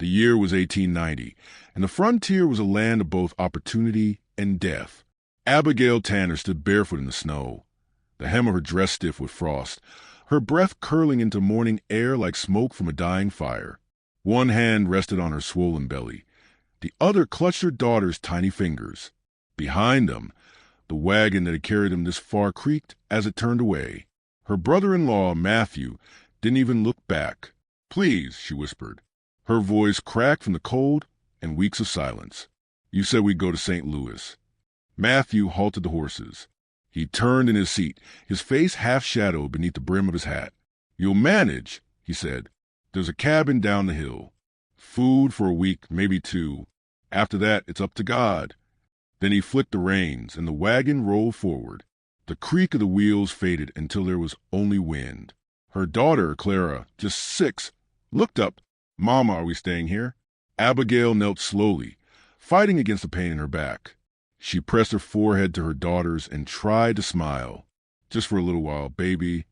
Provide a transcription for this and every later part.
The year was 1890, and the frontier was a land of both opportunity and death. Abigail Tanner stood barefoot in the snow, the hem of her dress stiff with frost, her breath curling into morning air like smoke from a dying fire. One hand rested on her swollen belly. The other clutched her daughter's tiny fingers. Behind them, the wagon that had carried them this far creaked as it turned away. Her brother-in-law, Matthew, didn't even look back. "Please," she whispered. Her voice cracked from the cold and weeks of silence. "You said we'd go to St. Louis." Matthew halted the horses. He turned in his seat, his face half-shadowed beneath the brim of his hat. "You'll manage," he said. "There's a cabin down the hill. Food for a week, maybe 2. After that, it's up to God." Then he flicked the reins, and the wagon rolled forward. The creak of the wheels faded until there was only wind. Her daughter, Clara, just 6, looked up. "Mama, are we staying here?" Abigail knelt slowly, fighting against the pain in her back. She pressed her forehead to her daughter's and tried to smile. "Just for a little while, baby."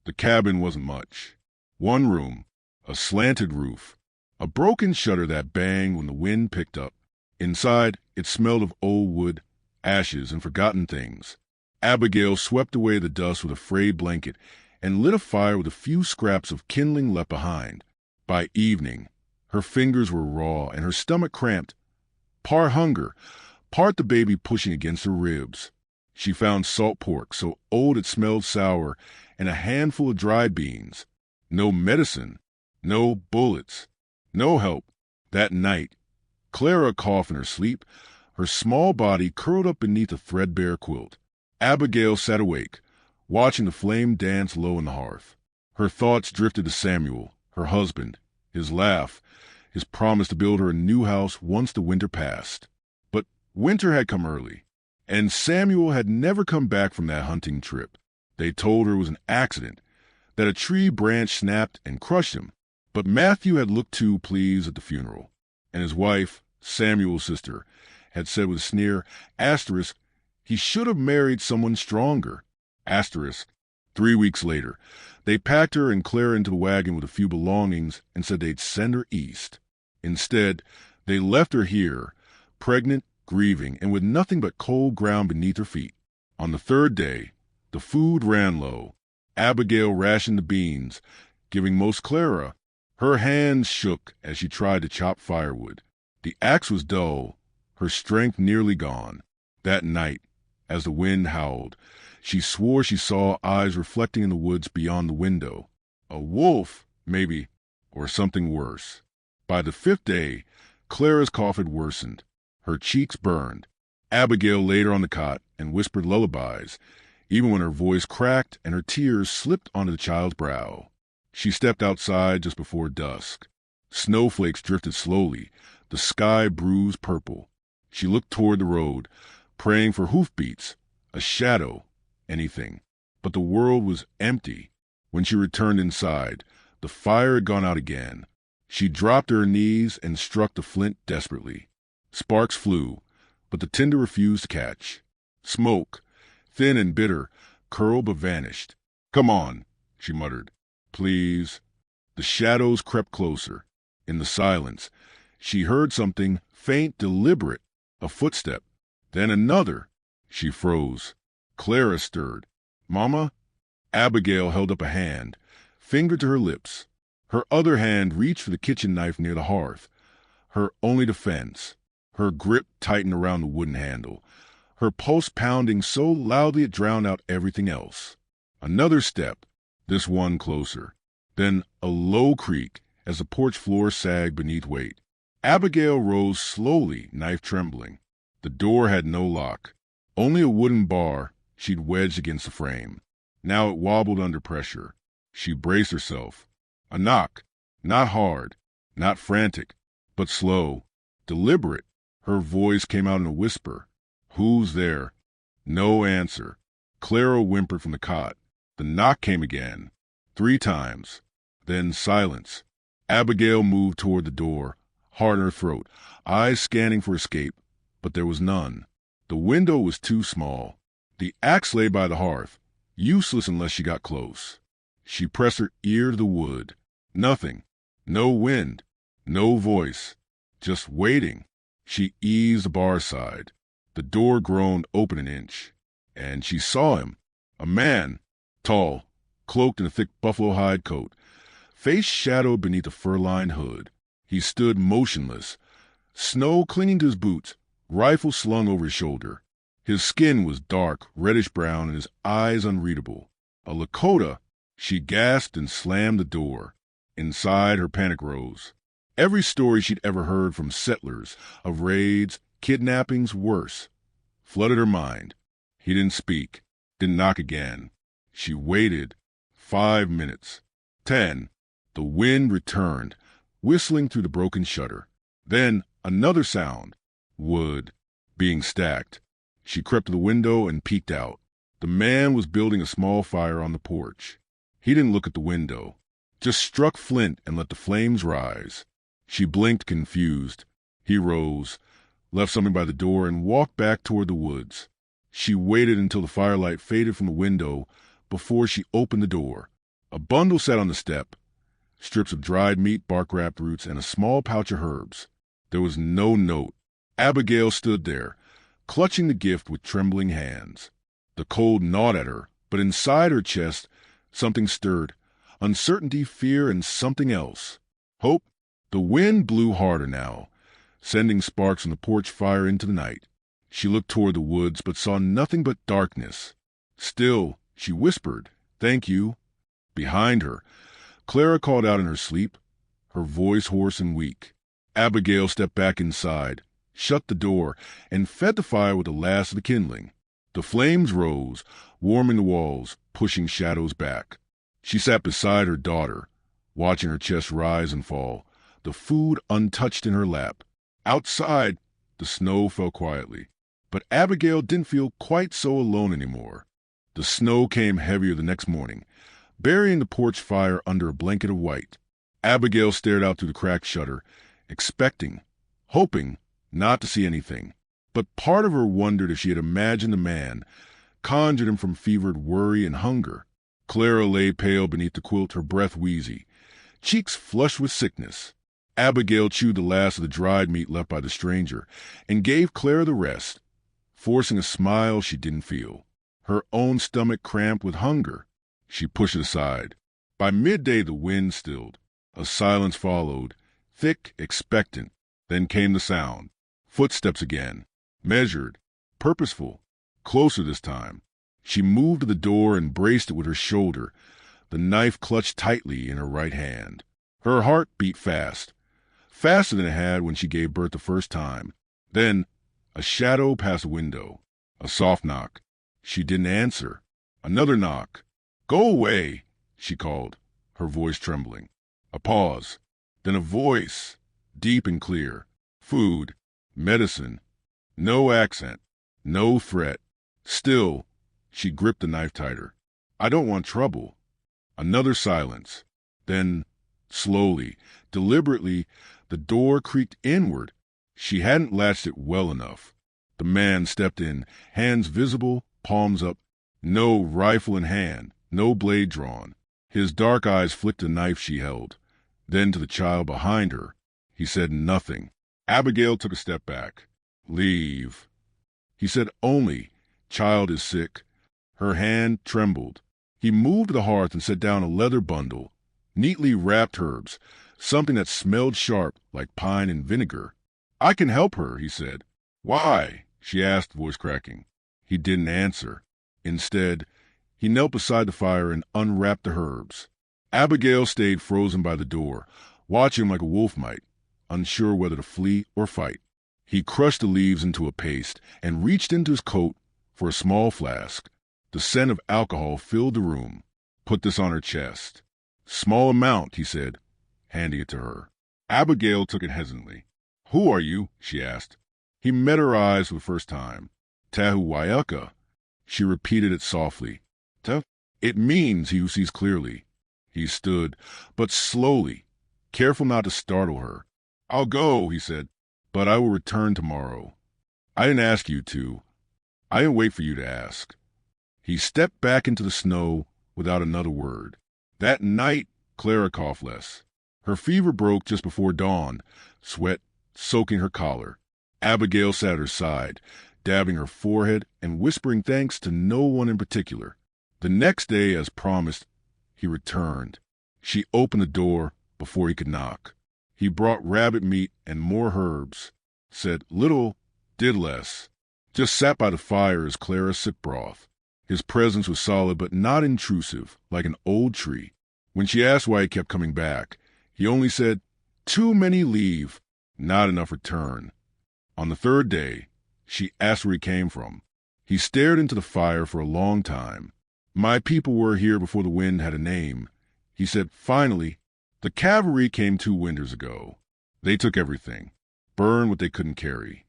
The cabin wasn't much. One room, a slanted roof, a broken shutter that banged when the wind picked up. Inside, it smelled of old wood, ashes, and forgotten things. Abigail swept away the dust with a frayed blanket and lit a fire with a few scraps of kindling left behind. By evening, her fingers were raw and her stomach cramped, part hunger, part the baby pushing against her ribs. She found salt pork so old it smelled sour and a handful of dried beans. No medicine, no bullets, no help. That night, Clara coughed in her sleep, her small body curled up beneath a threadbare quilt. Abigail sat awake, watching the flame dance low in the hearth. Her thoughts drifted to Samuel, her husband, his laugh, his promise to build her a new house once the winter passed. But winter had come early, and Samuel had never come back from that hunting trip. They told her it was an accident, that a tree branch snapped and crushed him. But Matthew had looked too pleased at the funeral, and his wife, Samuel's sister, had said with a sneer, asterisk, he should have married someone stronger. Asterisk. 3 weeks later, they packed her and Clara into the wagon with a few belongings and said they'd send her east. Instead, they left her here, pregnant, grieving, and with nothing but cold ground beneath her feet. On the 3rd day, the food ran low. Abigail rationed the beans, giving most Clara. Her hands shook as she tried to chop firewood. The axe was dull, her strength nearly gone. That night, as the wind howled, she swore she saw eyes reflecting in the woods beyond the window. A wolf, maybe, or something worse. By the 5th day, Clara's cough had worsened. Her cheeks burned. Abigail laid her on the cot and whispered lullabies, even when her voice cracked and her tears slipped onto the child's brow. She stepped outside just before dusk. Snowflakes drifted slowly, the sky bruised purple. She looked toward the road, praying for hoofbeats, a shadow, anything. But the world was empty. When she returned inside, the fire had gone out again. She dropped to her knees and struck the flint desperately. Sparks flew, but the tinder refused to catch. Smoke, thin and bitter, curled but vanished. "Come on," she muttered. "Please." The shadows crept closer. In the silence, she heard something faint, deliberate, a footstep. Then another. She froze. Clara stirred. "Mama?" Abigail held up a hand, finger to her lips. Her other hand reached for the kitchen knife near the hearth, her only defense. Her grip tightened around the wooden handle, her pulse pounding so loudly it drowned out everything else. Another step, this one closer. Then a low creak as the porch floor sagged beneath weight. Abigail rose slowly, knife trembling. The door had no lock, only a wooden bar she'd wedged against the frame. Now it wobbled under pressure. She braced herself. A knock, not hard, not frantic, but slow, deliberate. Her voice came out in a whisper. "Who's there?" No answer. Clara whimpered from the cot. The knock came again, 3 times. Then silence. Abigail moved toward the door, heart in her throat, eyes scanning for escape, but there was none. The window was too small. The axe lay by the hearth, useless unless she got close. She pressed her ear to the wood. Nothing. No wind. No voice, just waiting. She eased the bar aside. The door groaned open an inch, and she saw him. A man, tall, cloaked in a thick buffalo hide coat, face shadowed beneath a fur-lined hood. He stood motionless, snow clinging to his boots, rifle slung over his shoulder. His skin was dark, reddish-brown, and his eyes unreadable. A Lakota, she gasped and slammed the door. Inside, her panic rose. Every story she'd ever heard from settlers, of raids, kidnappings, worse, flooded her mind. He didn't speak, didn't knock again. She waited. 5 minutes. 10. The wind returned, whistling through the broken shutter. Then another sound. Wood being stacked. She crept to the window and peeked out. The man was building a small fire on the porch. He didn't look at the window, just struck flint and let the flames rise. She blinked, confused. He rose, left something by the door, and walked back toward the woods. She waited until the firelight faded from the window before she opened the door. A bundle sat on the step, strips of dried meat, bark-wrapped roots, and a small pouch of herbs. There was no note. Abigail stood there, clutching the gift with trembling hands. The cold gnawed at her, but inside her chest something stirred. Uncertainty, fear, and something else. Hope. The wind blew harder now, sending sparks from the porch fire into the night. She looked toward the woods, but saw nothing but darkness. Still, she whispered, "Thank you." Behind her, Clara called out in her sleep, her voice hoarse and weak. Abigail stepped back inside, shut the door, and fed the fire with the last of the kindling. The flames rose, warming the walls, pushing shadows back. She sat beside her daughter, watching her chest rise and fall, the food untouched in her lap. Outside, the snow fell quietly, but Abigail didn't feel quite so alone anymore. The snow came heavier the next morning, burying the porch fire under a blanket of white. Abigail stared out through the cracked shutter, expecting, hoping not to see anything. But part of her wondered if she had imagined the man, conjured him from fevered worry and hunger. Clara lay pale beneath the quilt, her breath wheezy, cheeks flushed with sickness. Abigail chewed the last of the dried meat left by the stranger and gave Clara the rest, forcing a smile she didn't feel. Her own stomach cramped with hunger. She pushed it aside. By midday the wind stilled. A silence followed, thick, expectant. Then came the sound. Footsteps again, measured, purposeful, closer this time. She moved to the door and braced it with her shoulder, the knife clutched tightly in her right hand. Her heart beat fast, faster than it had when she gave birth the first time. Then, a shadow past the window, a soft knock. She didn't answer. Another knock. "Go away," she called, her voice trembling. A pause, then a voice, deep and clear. Food, medicine, no accent, no threat. Still, she gripped the knife tighter. "I don't want trouble." Another silence. Then, slowly, deliberately, the door creaked inward. She hadn't latched it well enough. The man stepped in, hands visible, palms up, no rifle in hand, no blade drawn. His dark eyes flicked the knife she held. Then to the child behind her. He said nothing. Abigail took a step back. "Leave." He said only, "Child is sick." Her hand trembled. He moved to the hearth and set down a leather bundle, neatly wrapped herbs, something that smelled sharp like pine and vinegar. "I can help her," he said. "Why?" she asked, voice cracking. He didn't answer. Instead, he knelt beside the fire and unwrapped the herbs. Abigail stayed frozen by the door, watching him like a wolf might, unsure whether to flee or fight. He crushed the leaves into a paste and reached into his coat for a small flask. The scent of alcohol filled the room. "Put this on her chest." "Small amount," he said, handing it to her. Abigail took it hesitantly. "Who are you?" she asked. He met her eyes for the first time. "Tahuayaka." She repeated it softly. It means he who sees clearly. He stood, but slowly, careful not to startle her. "I'll go," he said, "but I will return tomorrow." "I didn't ask you to. I didn't wait for you to ask." He stepped back into the snow without another word. That night, Clara coughed less. Her fever broke just before dawn, sweat soaking her collar. Abigail sat at her side, dabbing her forehead and whispering thanks to no one in particular. The next day, as promised, he returned. She opened the door before he could knock. He brought rabbit meat and more herbs, said little, did less, just sat by the fire as Clara sipped broth. His presence was solid but not intrusive, like an old tree. When she asked why he kept coming back, he only said, "Too many leave, not enough return." On the third day, she asked where he came from. He stared into the fire for a long time. "My people were here before the wind had a name," he said finally. "The cavalry came 2 winters ago. They took everything, burned what they couldn't carry."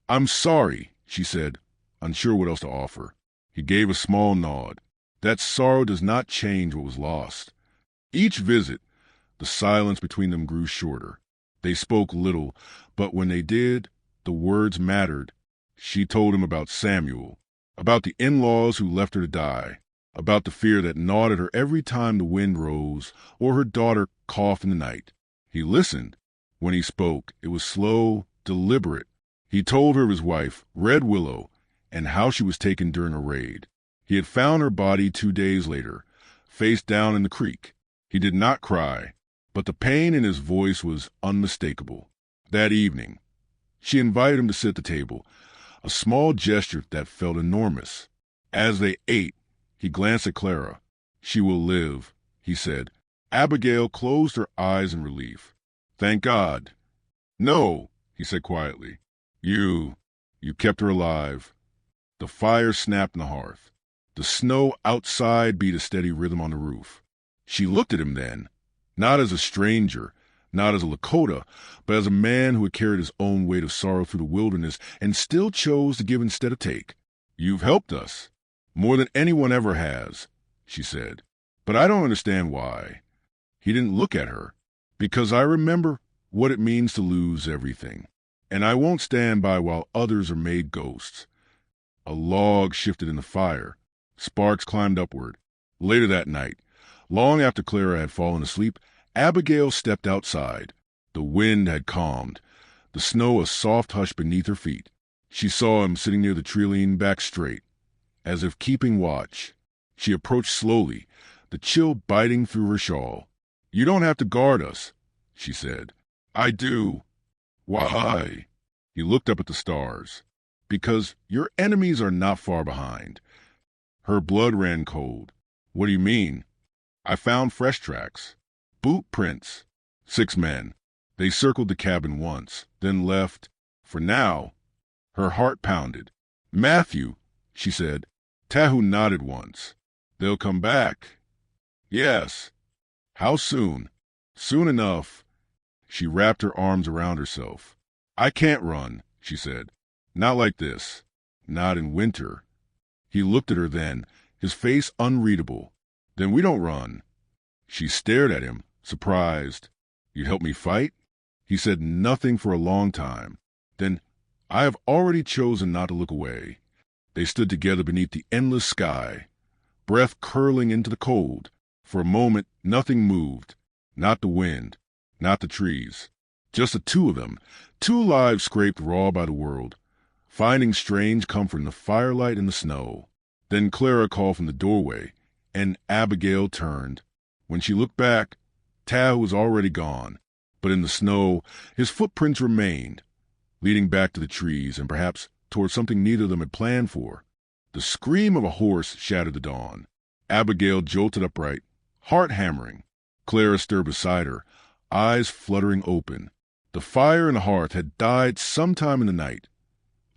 "I'm sorry," she said, unsure what else to offer. He gave a small nod. That sorrow does not change what was lost. Each visit, the silence between them grew shorter. They spoke little, but when they did, the words mattered. She told him about Samuel, about the in-laws who left her to die, about the fear that gnawed at her every time the wind rose or her daughter coughed in the night. He listened. When he spoke, it was slow, deliberate. He told her of his wife, Red Willow, and how she was taken during a raid. He had found her body 2 days later, face down in the creek. He did not cry, but the pain in his voice was unmistakable. That evening, she invited him to sit at the table, a small gesture that felt enormous. As they ate, he glanced at Clara. "She will live," he said. Abigail closed her eyes in relief. "Thank God." "No," he said quietly. You kept her alive." The fire snapped in the hearth. The snow outside beat a steady rhythm on the roof. She looked at him then, not as a stranger, not as a Lakota, but as a man who had carried his own weight of sorrow through the wilderness and still chose to give instead of take. "You've helped us, more than anyone ever has," she said. "But I don't understand why." He didn't look at her. "Because I remember what it means to lose everything. And I won't stand by while others are made ghosts." A log shifted in the fire. Sparks climbed upward. Later that night, long after Clara had fallen asleep, Abigail stepped outside. The wind had calmed, the snow a soft hush beneath her feet. She saw him sitting near the tree, leaning back straight, as if keeping watch. She approached slowly, the chill biting through her shawl. "You don't have to guard us," she said. "I do." "Why?" He looked up at the stars. "Because your enemies are not far behind." Her blood ran cold. "What do you mean?" "I found fresh tracks. Boot prints. 6 men. They circled the cabin once, then left. For now." Her heart pounded. "Matthew," she said. Tahu nodded once. "They'll come back." "Yes." "How soon?" "Soon enough." She wrapped her arms around herself. "I can't run," she said. "Not like this. Not in winter." He looked at her then, his face unreadable. "Then we don't run." She stared at him, surprised. "You'd help me fight?" He said nothing for a long time. Then, "I have already chosen not to look away." They stood together beneath the endless sky, breath curling into the cold. For a moment, nothing moved. Not the wind, not the trees. Just the two of them, 2 lives scraped raw by the world, finding strange comfort in the firelight and the snow. Then Clara called from the doorway, and Abigail turned. When she looked back, Tahu was already gone, but in the snow his footprints remained, leading back to the trees and perhaps toward something neither of them had planned for. The scream of a horse shattered the dawn. Abigail jolted upright, heart hammering. Clara stirred beside her, eyes fluttering open. The fire in the hearth had died sometime in the night,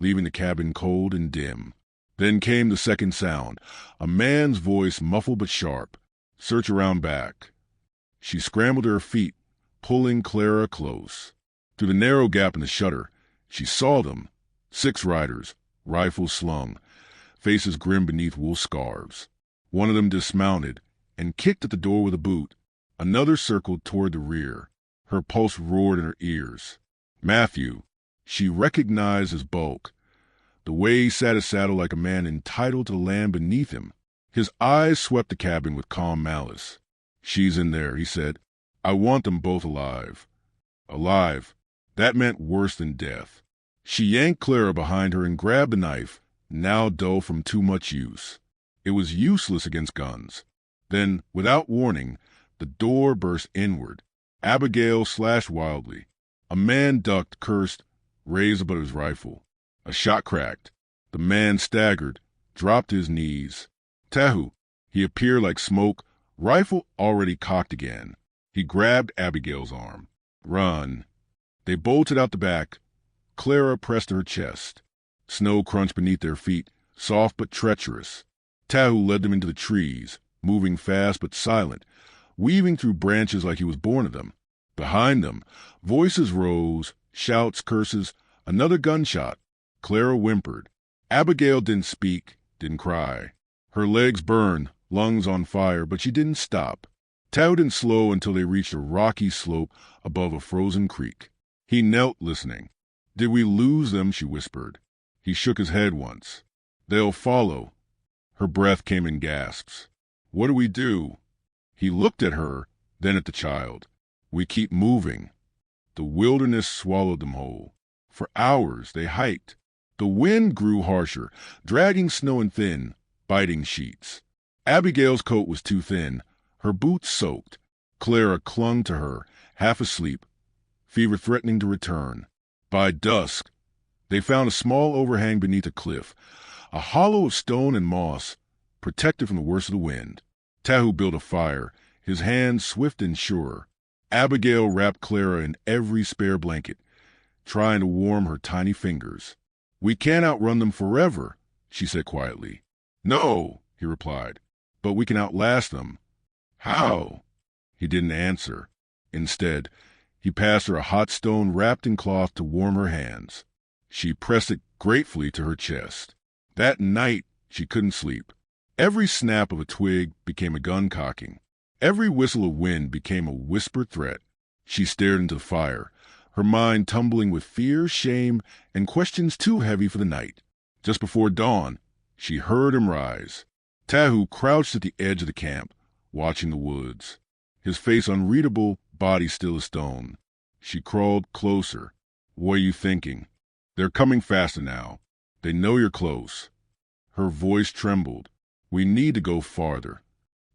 leaving the cabin cold and dim. Then came the second sound, a man's voice, muffled but sharp. "Search around back." She scrambled to her feet, pulling Clara close. Through the narrow gap in the shutter, she saw them, 6 riders, rifles slung, faces grim beneath wool scarves. One of them dismounted and kicked at the door with a boot. Another circled toward the rear. Her pulse roared in her ears. Matthew. She recognized his bulk, the way he sat his saddle like a man entitled to the land beneath him. His eyes swept the cabin with calm malice. "She's in there," he said. I want them both alive. Alive. That meant worse than death. She yanked Clara behind her and grabbed the knife, now dull from too much use. It was useless against guns. Then, without warning, the door burst inward. Abigail slashed wildly. A man ducked, cursed, raised above his rifle. A shot cracked. The man staggered, dropped to his knees. Tahu. He appeared like smoke, rifle already cocked again. He grabbed Abigail's arm. Run. They bolted out the back. Clara pressed to her chest. Snow crunched beneath their feet, soft but treacherous. Tahu led them into the trees, moving fast but silent, weaving through branches like he was born of them. Behind them, voices rose, shouts, curses, another gunshot. Clara whimpered. Abigail didn't speak, didn't cry. Her legs burned, lungs on fire, but she didn't stop. Tahu didn't slow until they reached a rocky slope above a frozen creek. He knelt listening. Did we lose them? She whispered. He shook his head once. They'll follow. Her breath came in gasps. What do we do? He looked at her, then at the child. We keep moving. The wilderness swallowed them whole. For hours they hiked. The wind grew harsher, dragging snow in thin, biting sheets. Abigail's coat was too thin, her boots soaked. Clara clung to her, half asleep, fever threatening to return. By dusk, they found a small overhang beneath a cliff, a hollow of stone and moss, protected from the worst of the wind. Tahu built a fire, his hands swift and sure. Abigail wrapped Clara in every spare blanket, trying to warm her tiny fingers. We can't outrun them forever, she said quietly. No, he replied, but we can outlast them. How? He didn't answer. Instead, he passed her a hot stone wrapped in cloth to warm her hands. She pressed it gratefully to her chest. That night, she couldn't sleep. Every snap of a twig became a gun cocking. Every whistle of wind became a whispered threat. She stared into the fire, her mind tumbling with fear, shame, and questions too heavy for the night. Just before dawn, she heard him rise. Tahu crouched at the edge of the camp, watching the woods, his face unreadable, body still as stone. She crawled closer. What are you thinking? They're coming faster now. They know you're close. Her voice trembled. We need to go farther.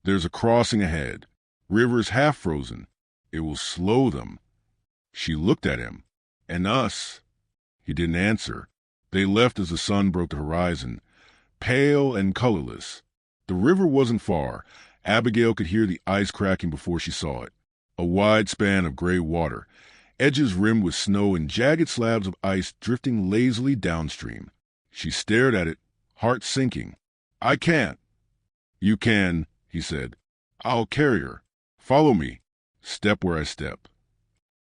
There's a crossing ahead. River's half frozen. It will slow them. She looked at him. And us. He didn't answer. They left as the sun broke the horizon, pale and colorless. The river wasn't far. Abigail could hear the ice cracking before she saw it. A wide span of gray water, edges rimmed with snow and jagged slabs of ice drifting lazily downstream. She stared at it, heart sinking. I can't. You can, he said. I'll carry her. Follow me. Step where I step.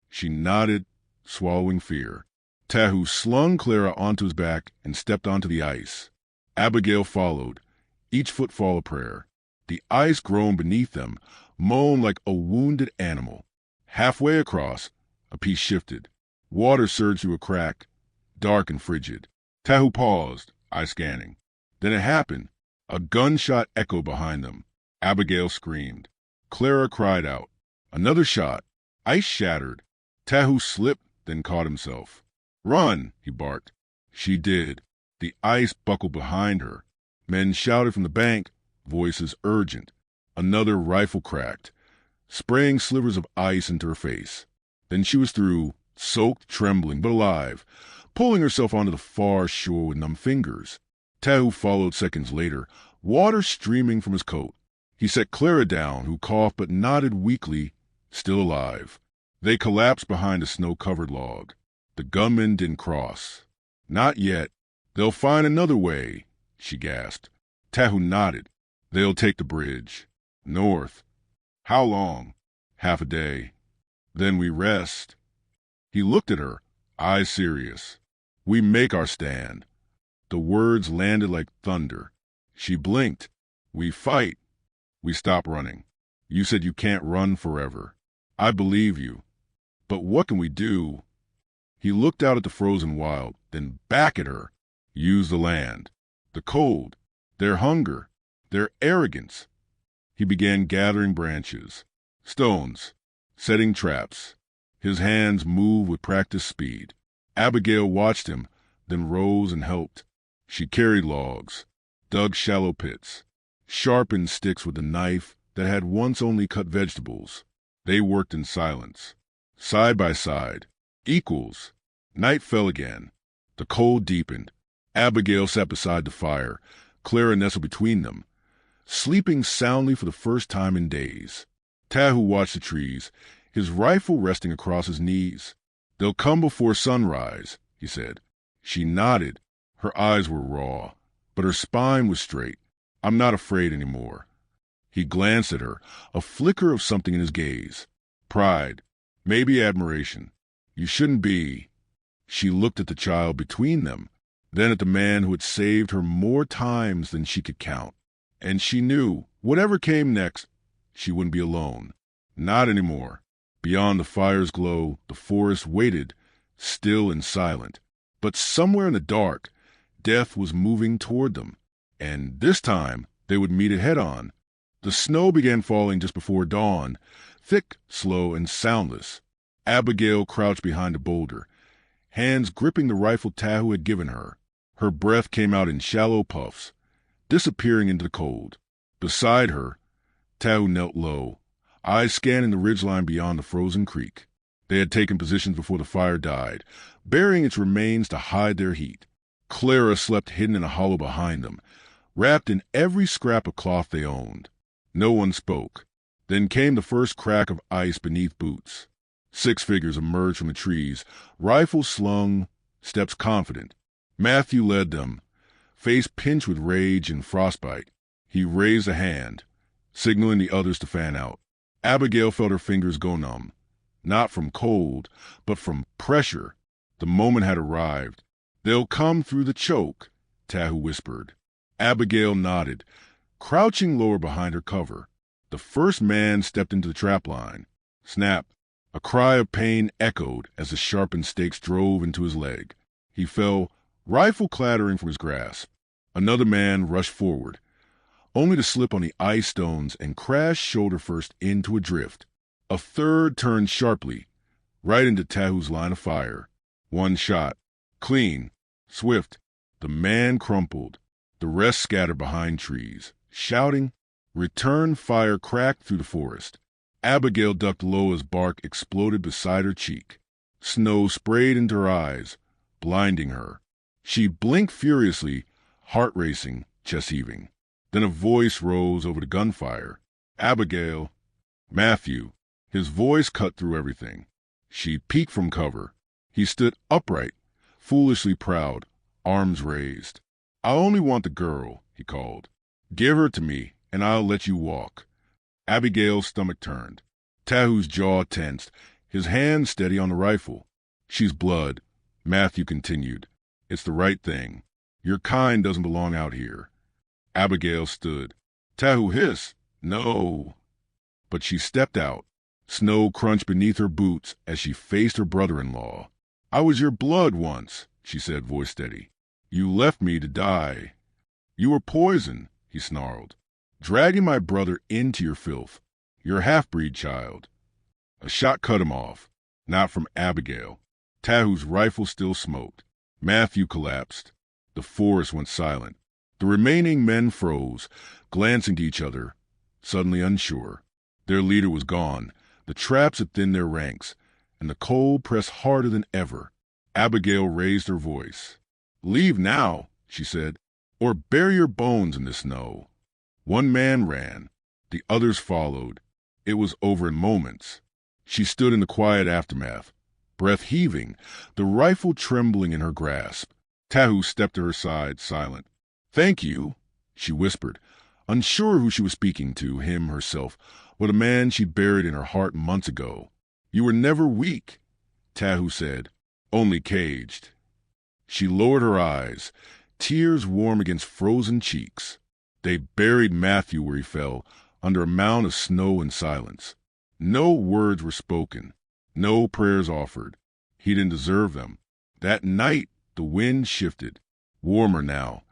She nodded, swallowing fear. Tahu slung Clara onto his back and stepped onto the ice. Abigail followed, each footfall a prayer. The ice groaned beneath them, moaned like a wounded animal. Halfway across, a piece shifted. Water surged through a crack, dark and frigid. Tahu paused, eye scanning. Then it happened. A gunshot echoed behind them. Abigail screamed. Clara cried out. Another shot. Ice shattered. Tahu slipped, then caught himself. Run, he barked. She did. The ice buckled behind her. Men shouted from the bank, voices urgent. Another rifle cracked, spraying slivers of ice into her face. Then she was through, soaked, trembling, but alive, pulling herself onto the far shore with numb fingers. Tahu followed seconds later, water streaming from his coat. He set Clara down, who coughed but nodded weakly, still alive. They collapsed behind a snow-covered log. The gunmen didn't cross. Not yet. They'll find another way, she gasped. Tahu nodded. They'll take the bridge. North. How long? Half a day. Then we rest. He looked at her, eyes serious. We make our stand. The words landed like thunder. She blinked. We fight. We stop running. You said you can't run forever. I believe you. But what can we do? He looked out at the frozen wild, then back at her. Use the land. The cold. Their hunger. Their arrogance. He began gathering branches. Stones. setting traps. His hands moved with practiced speed. Abigail watched him, then rose and helped. She carried logs, dug shallow pits, sharpened sticks with a knife that had once only cut vegetables. They worked in silence, side by side, equals. Night fell again. The cold deepened. Abigail sat beside the fire, Clara nestled between them, sleeping soundly for the first time in days. Tahu watched the trees, his rifle resting across his knees. "They'll come before sunrise," he said. She nodded. Her eyes were raw, but her spine was straight. "I'm not afraid anymore." He glanced at her, a flicker of something in his gaze. Pride, maybe admiration. "You shouldn't be." She looked at the child between them, then at the man who had saved her more times than she could count. And she knew, whatever came next, she wouldn't be alone. Not anymore. Beyond the fire's glow, the forest waited, still and silent. But somewhere in the dark, death was moving toward them. And this time, they would meet it head-on. The snow began falling just before dawn, thick, slow, and soundless. Abigail crouched behind a boulder, hands gripping the rifle Tahu had given her. Her breath came out in shallow puffs, disappearing into the cold. Beside her, Tahu knelt low, eyes scanning the ridgeline beyond the frozen creek. They had taken positions before the fire died, burying its remains to hide their heat. Clara slept hidden in a hollow behind them, wrapped in every scrap of cloth they owned. No one spoke. Then came the first crack of ice beneath boots. 6 figures emerged from the trees, rifles slung, steps confident. Matthew led them, face pinched with rage and frostbite. He raised a hand, signaling the others to fan out. Abigail felt her fingers go numb, not from cold, but from pressure. The moment had arrived. "They'll come through the choke," Tahu whispered. Abigail nodded, crouching lower behind her cover. The first man stepped into the trap line. Snap! A cry of pain echoed as the sharpened stakes drove into his leg. He fell, rifle clattering from his grasp. Another man rushed forward, only to slip on the ice stones and crash shoulder first into a drift. A third turned sharply, right into Tahu's line of fire. One shot. Clean. Swift. The man crumpled. The rest scattered behind trees. Shouting, return fire cracked through the forest. Abigail ducked low as bark exploded beside her cheek. Snow sprayed into her eyes, blinding her. She blinked furiously, heart racing, chest heaving. Then a voice rose over the gunfire. "Abigail." "Matthew." His voice cut through everything. She peeked from cover. He stood upright, foolishly proud, arms raised. "I only want the girl," he called. "Give her to me, and I'll let you walk." Abigail's stomach turned. Tahu's jaw tensed, his hand steady on the rifle. "She's blood," Matthew continued. "It's the right thing. Your kind doesn't belong out here." Abigail stood. Tahu hissed, "No." But she stepped out. Snow crunched beneath her boots as she faced her brother-in-law. "I was your blood once," she said, voice steady. "You left me to die." "You were poison," he snarled, "dragging my brother into your filth. Your half-breed child." A shot cut him off, not from Abigail. Tahu's rifle still smoked. Matthew collapsed. The forest went silent. The remaining men froze, glancing to each other, suddenly unsure. Their leader was gone. The traps had thinned their ranks, and the cold pressed harder than ever. Abigail raised her voice. "Leave now," she said, "or bury your bones in the snow." One man ran. The others followed. It was over in moments. She stood in the quiet aftermath, breath heaving, the rifle trembling in her grasp. Tahu stepped to her side, silent. "Thank you," she whispered, unsure who she was speaking to, him, herself, or the man she buried in her heart months ago. "You were never weak," Tahu said, "only caged." She lowered her eyes, tears warm against frozen cheeks. They buried Matthew where he fell, under a mound of snow and silence. No words were spoken, no prayers offered. He didn't deserve them. That night the wind shifted, warmer now,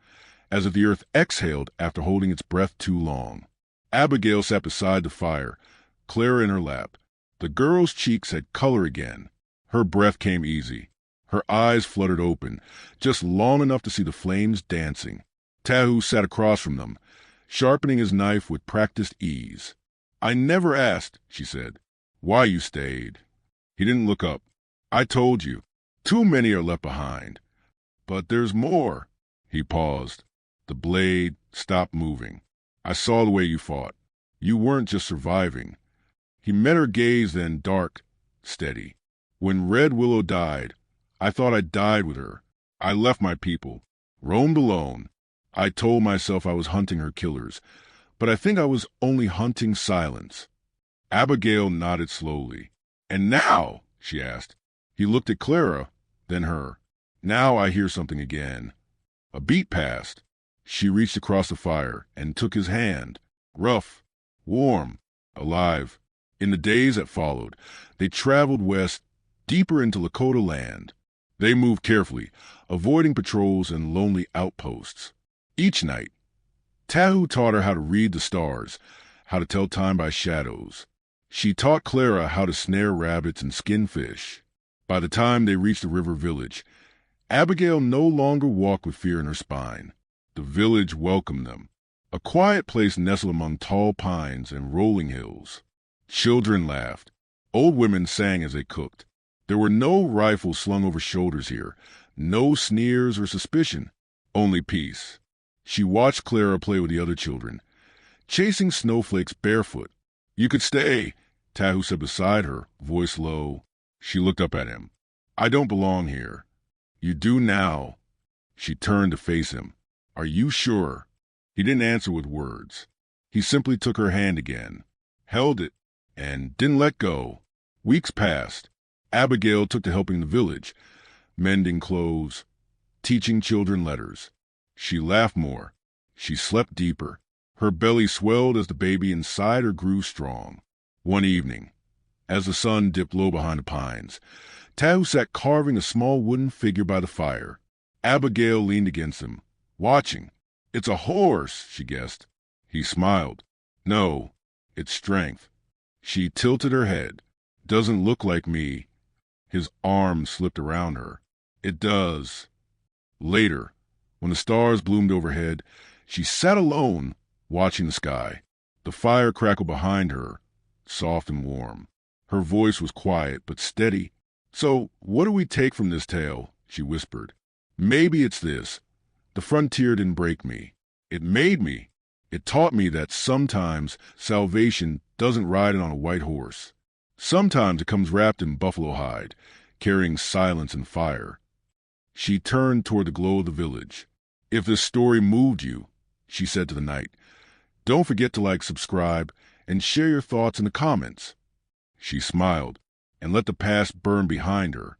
as if the earth exhaled after holding its breath too long. Abigail sat beside the fire, Clara in her lap. The girl's cheeks had color again. Her breath came easy. Her eyes fluttered open, just long enough to see the flames dancing. Tahu sat across from them, sharpening his knife with practiced ease. "I never asked," she said, "why you stayed." He didn't look up. "I told you. Too many are left behind. But there's more." He paused. The blade stopped moving. "I saw the way you fought. You weren't just surviving." He met her gaze, then dark, steady. "When Red Willow died, I thought I died with her. I left my people, roamed alone. I told myself I was hunting her killers, but I think I was only hunting silence." Abigail nodded slowly. "And now?" she asked. He looked at Clara, then her. "Now I hear something again." A beat passed. She reached across the fire and took his hand. Rough, warm, alive. In the days that followed, they traveled west, deeper into Lakota land. They moved carefully, avoiding patrols and lonely outposts. Each night, Tahu taught her how to read the stars, how to tell time by shadows. She taught Clara how to snare rabbits and skin fish. By the time they reached the river village, Abigail no longer walked with fear in her spine. The village welcomed them, a quiet place nestled among tall pines and rolling hills. Children laughed. Old women sang as they cooked. There were no rifles slung over shoulders here, no sneers or suspicion, only peace. She watched Clara play with the other children, chasing snowflakes barefoot. "You could stay," Tahu said beside her, voice low. She looked up at him. "I don't belong here." "You do now." She turned to face him. "Are you sure?" He didn't answer with words. He simply took her hand again, held it, and didn't let go. Weeks passed. Abigail took to helping the village, mending clothes, teaching children letters. She laughed more. She slept deeper. Her belly swelled as the baby inside her grew strong. One evening, as the sun dipped low behind the pines, Tahu sat carving a small wooden figure by the fire. Abigail leaned against him, watching. "It's a horse," she guessed. He smiled. "No, it's strength." She tilted her head. "Doesn't look like me." His arm slipped around her. "It does." Later, when the stars bloomed overhead, she sat alone, watching the sky. The fire crackled behind her, soft and warm. Her voice was quiet but steady. "So, what do we take from this tale?" she whispered. "Maybe it's this. The frontier didn't break me. It made me. It taught me that sometimes salvation doesn't ride on a white horse. Sometimes it comes wrapped in buffalo hide, carrying silence and fire." She turned toward the glow of the village. "If this story moved you," she said to the night, "don't forget to like, subscribe, and share your thoughts in the comments." She smiled and let the past burn behind her.